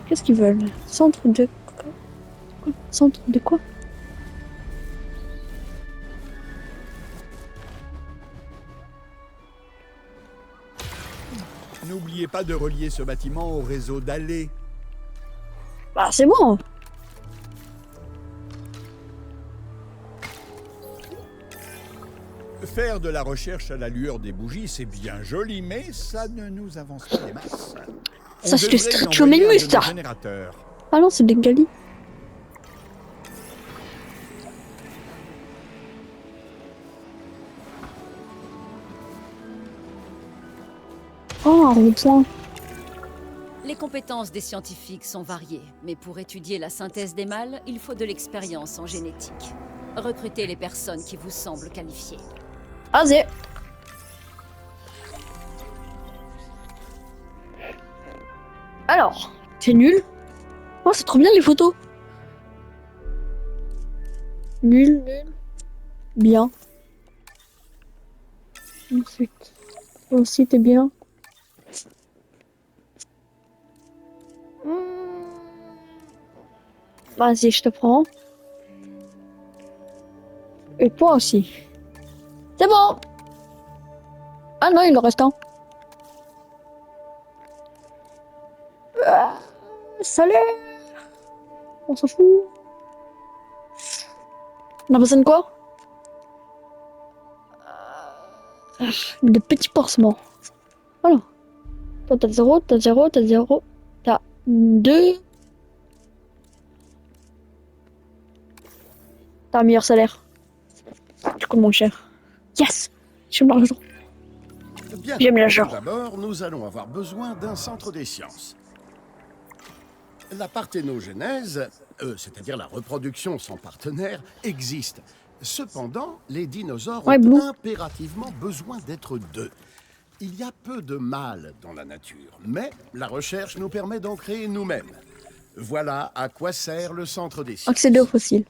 Qu'est-ce qu'ils veulent? Centre de... quoi? Centre de quoi? N'oubliez pas de relier ce bâtiment au réseau d'allées. Bah c'est bon. Faire de la recherche à la lueur des bougies, c'est bien joli, mais ça ne nous avance pas des masses. Ça, c'est le devrait y stretch au envoyer menu, un de ça. nos générateurs. Ah non, c'est des galis. Oh, un rond-point. Les compétences des scientifiques sont variées, mais pour étudier la synthèse des mâles, il faut de l'expérience en génétique. Recrutez les personnes qui vous semblent qualifiées. Vas-y. Alors, c'est nul. Oh, c'est trop bien les photos. Nul, nul. Bien. Ensuite, aussi t'es bien. Vas-y, je te prends. Et toi aussi. C'est bon. Ah non, il en reste un. Salut. On s'en fout. On a besoin de quoi? De petits pansements. Voilà. Toi, t'as 0, t'as 0, t'as 0. T'as 2. T'as un meilleur salaire. Du coup, moins cher. Yes! J'aime l'argent. Bien. J'aime l'argent. D'abord, nous allons avoir besoin d'un centre des sciences. La parthénogenèse, c'est-à-dire la reproduction sans partenaire, existe. Cependant, les dinosaures Ouais, ont Blue. impérativement besoin d'être deux. Il y a peu de mâles dans la nature, mais la recherche nous permet d'en créer nous-mêmes. Voilà à quoi sert le centre des sciences. Accéder aux fossiles.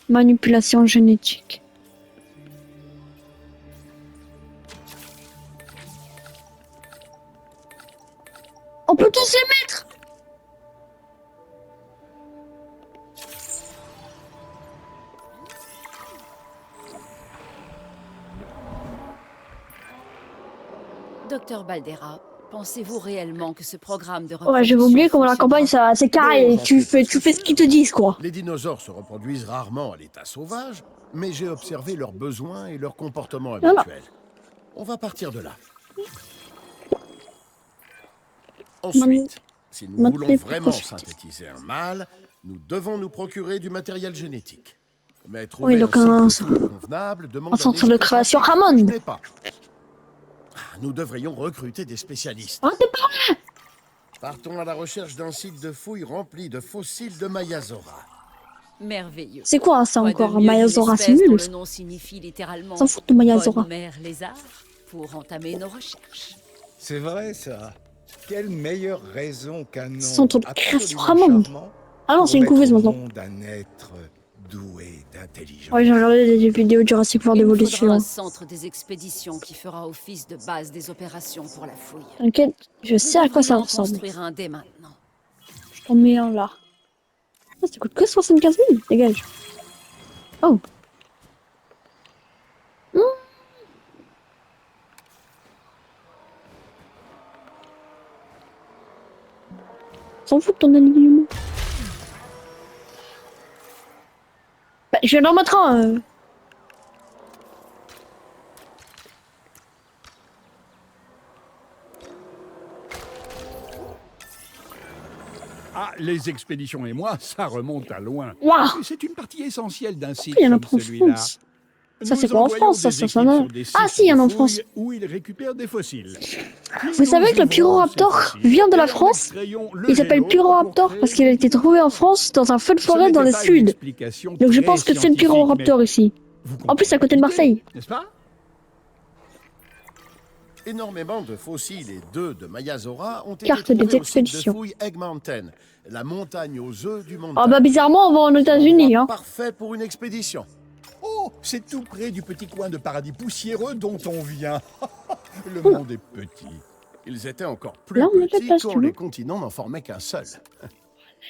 Manipulation génétique. On peut tous les mettre! Docteur Baldera, pensez-vous réellement que ce programme de Ouais, j'avais oublié comment la campagne, ça, c'est carré. Tu fais ce qu'ils te disent, quoi. Les dinosaures se reproduisent rarement à l'état sauvage, mais j'ai observé leurs besoins et leur comportement Voilà. habituel. On va partir de là. Ensuite, si nous Montrer voulons vraiment prospective. synthétiser un mâle, nous devons nous procurer du matériel génétique. Mais Oui, trouver donc un un cycle de fouille convenable demande un centre de esprit création pratique que Ramon. je n'ai pas. Nous devrions recruter des spécialistes. Oh, t'es pas... Partons à la recherche d'un site de fouilles rempli de fossiles de Mayazora. Merveilleux. C'est quoi ça Quoi de encore? mieux qu'une Mayazora, c'est espèce dont nul. le nom signifie littéralement S'en fout de Mayazora. bonne mère lézard pour entamer nos recherches. C'est vrai, ça. Quelle meilleure raison qu'un nom Centre de création absolument Ramon. charmant Ah non, pour c'est une mettre couveuse au maintenant. monde un être doué d'intelligence. Ouais, j'ai regardé des vidéos de Jurassic World Il nous faudra Evolution. un centre des expéditions qui fera office de base des opérations pour la fouille. T'inquiète, je sais à quoi ça Nous devrions en ressemble. construire un dès maintenant. Je t'en mets un là. Ah, ça coûte que 75 000, dégage. Oh. Hmm. S'en fout de ton alignement. Bah, je vais en mettre un. Ah, les expéditions et moi, ça remonte à loin. Waouh. Et c'est une partie essentielle d'un site Il y en a comme pas en celui-là. France. Ça, Nous c'est pas en envoyons France, ça, des ça, équipes non. sur des Ah, sites si, il y en a en de France. fouilles où ils récupèrent des fossiles. Puis Vous savez nous que le ouvrons Pyroraptor ces fossiles vient de la et en France? extrayons le Il s'appelle génome Pyroraptor pour parce créer qu'il a des été dinosaures. trouvé en France dans un feu de Ce forêt dans n'était le pas une sud. explication Donc je très pense que c'est le scientifique, Pyroraptor mais ici. vous En plus, c'est à côté de comprenez l'idée, Marseille. n'est-ce pas? Énormément de fossiles et d'œufs de Mayazora ont été Carte trouvés des au site de expéditions. fouilles Egg Mountain, la montagne aux œufs du monde. Ah bah bizarrement, on va aux États-Unis, hein. Parfait pour une expédition. Oh, c'est tout près du petit coin de paradis poussiéreux dont on vient. Le monde est petit. Ils étaient encore plus Là, on a pas de petits place, quand tu les vois. continents n'en formaient qu'un seul.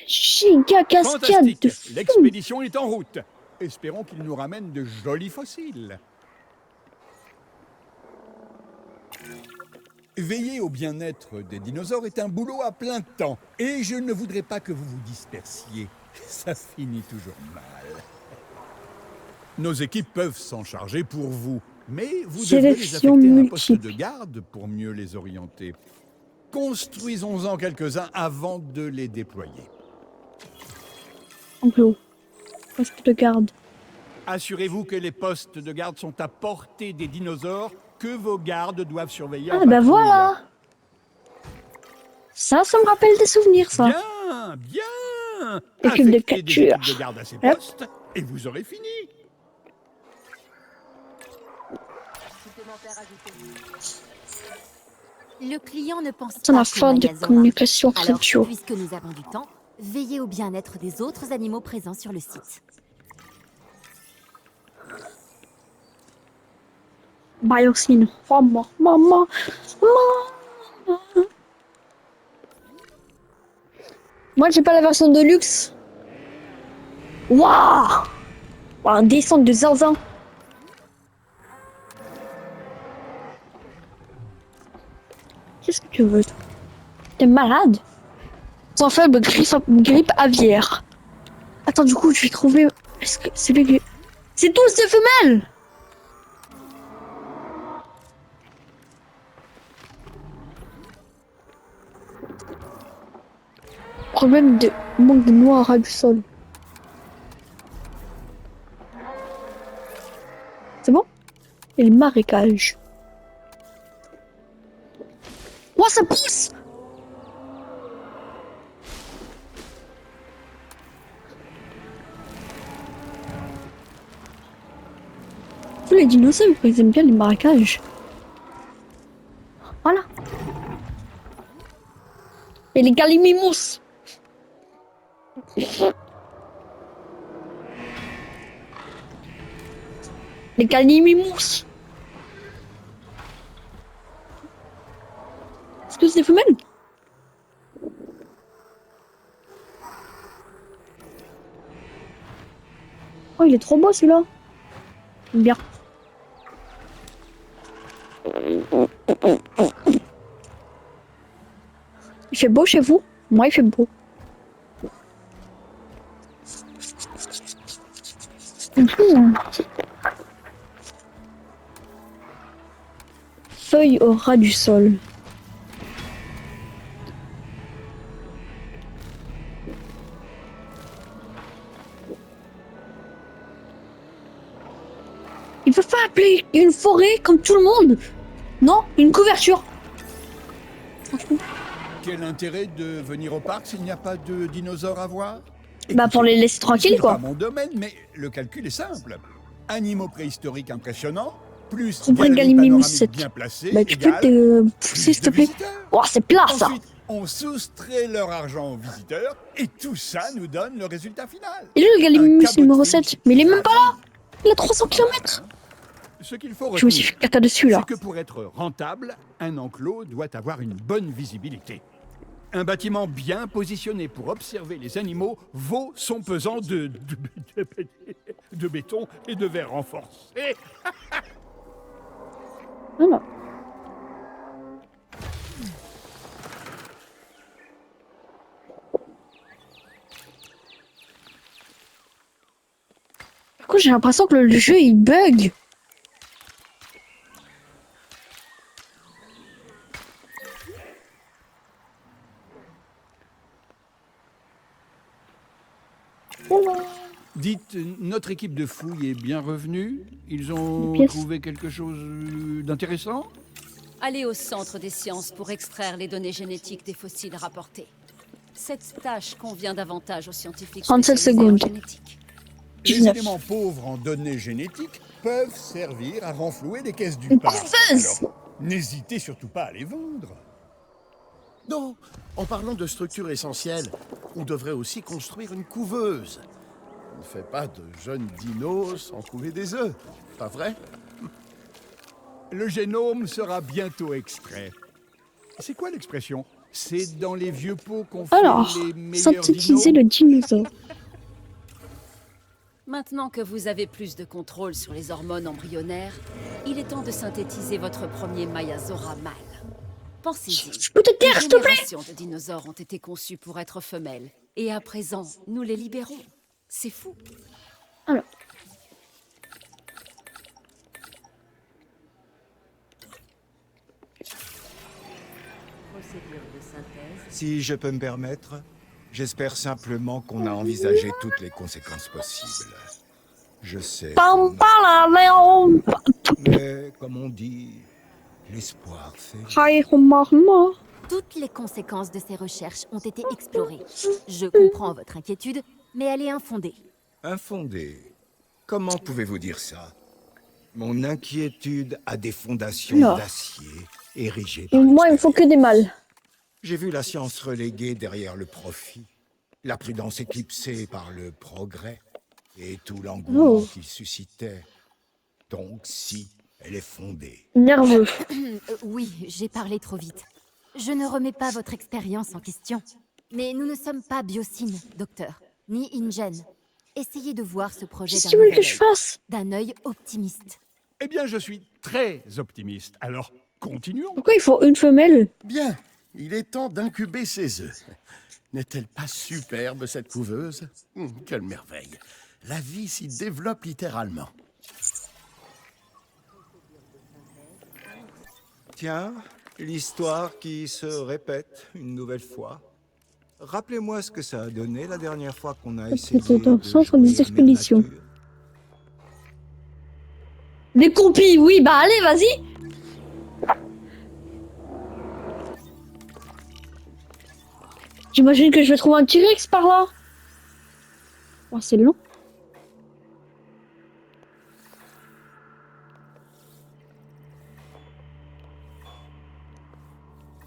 Giga cascade Fantastique. de fou. L'expédition est en route. Espérons qu'il nous ramène de jolis fossiles. Veiller au bien-être des dinosaures est un boulot à plein temps. Et je ne voudrais pas que vous vous dispersiez. Ça finit toujours mal. Nos équipes peuvent s'en charger pour vous. Mais vous devrez les Sélection affecter à un poste multiple. de garde pour mieux les orienter. Construisons-en quelques-uns avant de les déployer. En plus haut. Poste de garde. Assurez-vous que les postes de garde sont à portée des dinosaures que vos gardes doivent surveiller en Ah bah patrouille. voilà. Ça me rappelle des souvenirs, ça. Bien, bien. Équipe de Affectez des capture. équipes de garde à ces Hop. postes et vous aurez fini. Le client ne pense C'est la pas fin qu'au de magasin. communication Alors, radio. puisque nous avons du temps, veillez au bien-être des autres animaux présents sur le site. Biosine. Maman, maman, maman. Moi, j'ai pas la version de luxe. Waouh! Un descente de zinzin. Qu'est-ce que tu veux, toi? T'es malade? Sans faible grippe aviaire. Attends, du coup, je vais trouver. Est-ce que c'est les... C'est tous des femelles! Problème de manque de noix à ras du sol. C'est bon? Et le marécage. Oh, ça pousse! Tous les dinosaures, ils aiment bien les marécages. Voilà. Et les gallimimous. Les gallimimous. Est-ce que c'est des femelles? Oh, il est trop beau celui-là. Bien. Il fait beau chez vous? Moi, il fait beau. Feuille au ras du sol. Il peut pas appeler une forêt comme tout le monde. Non, une couverture. Quel intérêt de venir au parc s'il n'y a pas de dinosaures à voir? Bah pour les laisser tranquilles Ce n'est quoi. pas mon domaine, mais le calcul est simple. Animaux préhistoriques impressionnants, plus Comprends galerie Gallimimous panoramique 7. bien placée, Bah tu peux égale te plus pousser s'il te de plaît. visiteurs. Oh c'est plat ça. Ensuite, on soustrait leur argent aux visiteurs, et tout ça nous donne le résultat final. Il est le Un Gallimimous cabot de numéro fric 7. Mais il est même pas là. rapide. Il a 300 km. Ce qu'il faut Je me suis retenir, fait caca dessus là. c'est que pour être rentable, un enclos doit avoir une bonne visibilité. Un bâtiment bien positionné pour observer les animaux vaut son pesant de béton et de verre renforcé. Voilà. Du coup j'ai l'impression que le jeu il bug. Dites, notre équipe de fouilles est bien revenue? Ils ont Des pièces. trouvé quelque chose d'intéressant? Allez au centre des sciences pour extraire les données génétiques des fossiles rapportés. Cette tâche convient davantage aux scientifiques 37 spécialisés en secondes. génétique. Les 19. éléments pauvres en données génétiques peuvent servir à renflouer les caisses du Une parc. couveuse. Alors, n'hésitez surtout pas à les vendre. Non, en parlant de structure essentielle, on devrait aussi construire une couveuse. On ne fait pas de jeunes dinos sans couver des œufs, pas vrai? Le génome sera bientôt extrait. C'est quoi l'expression? C'est dans les vieux pots qu'on fait Alors, les meilleurs synthétiser dinos? le dinosaure. Maintenant que vous avez plus de contrôle sur les hormones embryonnaires, il est temps de synthétiser votre premier Mayazora mâle. Pensez-y. Je peux te taire, Des s'il te plaît? générations de dinosaures ont été conçus pour être femelles. Et à présent, nous les libérons. C'est fou. Alors. Si je peux me permettre, j'espère simplement qu'on a envisagé toutes les conséquences possibles. Je sais. Pam, pam, Mais comme on dit, l'espoir fait. Toutes les conséquences de ces recherches ont été explorées. Je comprends votre inquiétude, mais elle est infondée. Infondé. Comment pouvez-vous dire ça? Mon inquiétude a des fondations Alors. d'acier érigées par Moi, il me faut que des mâles. J'ai vu la science reléguée derrière le profit, la prudence éclipsée par le progrès et tout l'engouement Oh. qu'il suscitait. Donc si, elle est fondée. Nerveux. Oui, j'ai parlé trop vite. Je ne remets pas votre expérience en question. Mais nous ne sommes pas Biocine, docteur, ni InGen. Essayez de voir ce projet Qu'est-ce d'un que tu veux nouvel que je œil, fasse? d'un œil optimiste. Eh bien, je suis très optimiste. Alors, continuons. Pourquoi il faut une femelle? Bien, il est temps d'incuber ses œufs. N'est-elle pas superbe, cette couveuse? Quelle merveille. La vie s'y développe littéralement. Tiens, l'histoire qui se répète une nouvelle fois. Rappelez-moi ce que ça a donné la dernière fois qu'on a essayé C'était au de centre jouer des à expéditions. Mère Nature. Des compis, oui, bah allez, vas-y. J'imagine que je vais trouver un T-Rex par là. Oh, c'est long.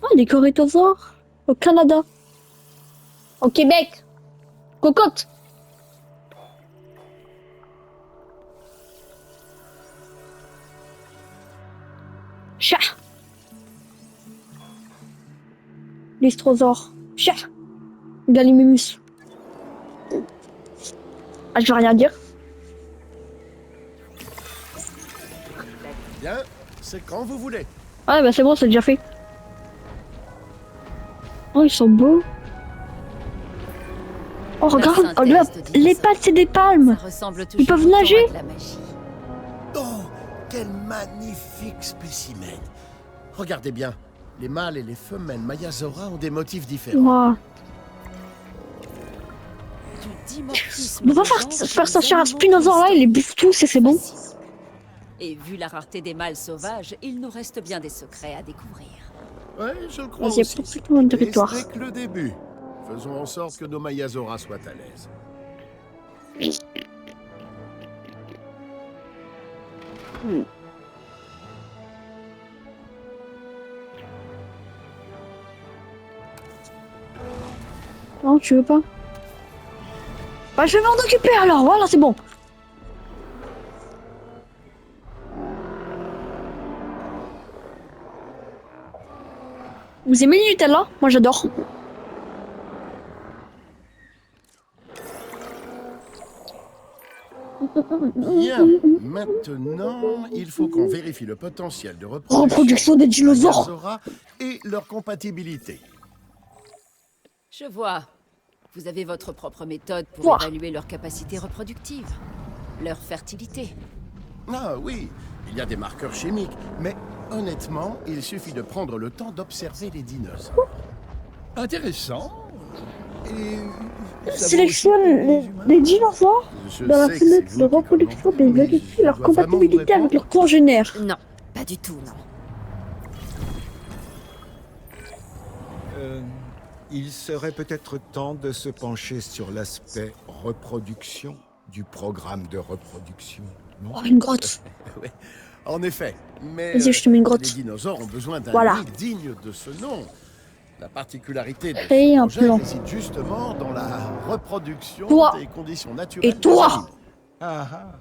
Ah, des corythosaures au Canada. Au Québec. Cocotte. Chat. Lystrosaure. Chat. Gallimimus. Ah, je vais rien dire. Bien, c'est quand vous voulez. Ah, bah c'est bon, c'est déjà fait. Oh, ils sont beaux. Oh, regarde, synthèse oh, là, de les dinosaures. pattes, c'est des Ça palmes. ressemble toujours peuvent autant nager à de la magie. Oh, quel magnifique spécimen. Regardez bien, les mâles et les femelles Mayazora ont des motifs différents. Wow. Du dimorphisme On va vivant chez faire les sortir un animaux spinosaure là, il les bouffe tous et c'est bon. préhistoriques. Et vu la rareté des mâles sauvages, il nous reste bien des secrets à découvrir. Ouais, je le crois Vas-y, aussi. profite-moi de Et territoire. ce n'est que le début. Faisons en sorte que nos Mayazora soient à l'aise. Non, tu veux pas? Bah, je vais m'en occuper alors, voilà, c'est bon. Vous aimez le Nutella? Moi j'adore. Bien, maintenant, il faut qu'on vérifie le potentiel de Reproduction des dinosaures. Mayazora et leur compatibilité. Je vois. Vous avez votre propre méthode pour Ouah. évaluer leur capacité reproductive, leur fertilité. Ah oui, il y a des marqueurs chimiques, mais honnêtement, il suffit de prendre le temps d'observer les dinosaures. Intéressant. Et ça vaut Sélectionne aussi pour les humains? les dinosaures Je dans la sais que c'est fenêtre vous de qui reproduction commentez, et mais vérifie je leur dois vraiment vous compatibilité avec répondre. leurs congénères. Non, pas du tout, non. Il serait peut-être temps de se pencher sur l'aspect reproduction du programme de reproduction, non? Oh, une grotte. Oui, en effet, mais Vas-y, je te mets une grotte. les dinosaures ont besoin d'un Voilà. nid digne de ce nom. La particularité de Créer ce un projet plan. réside justement dans la reproduction Toi. des conditions naturelles Et toi. des animaux. Ah ah.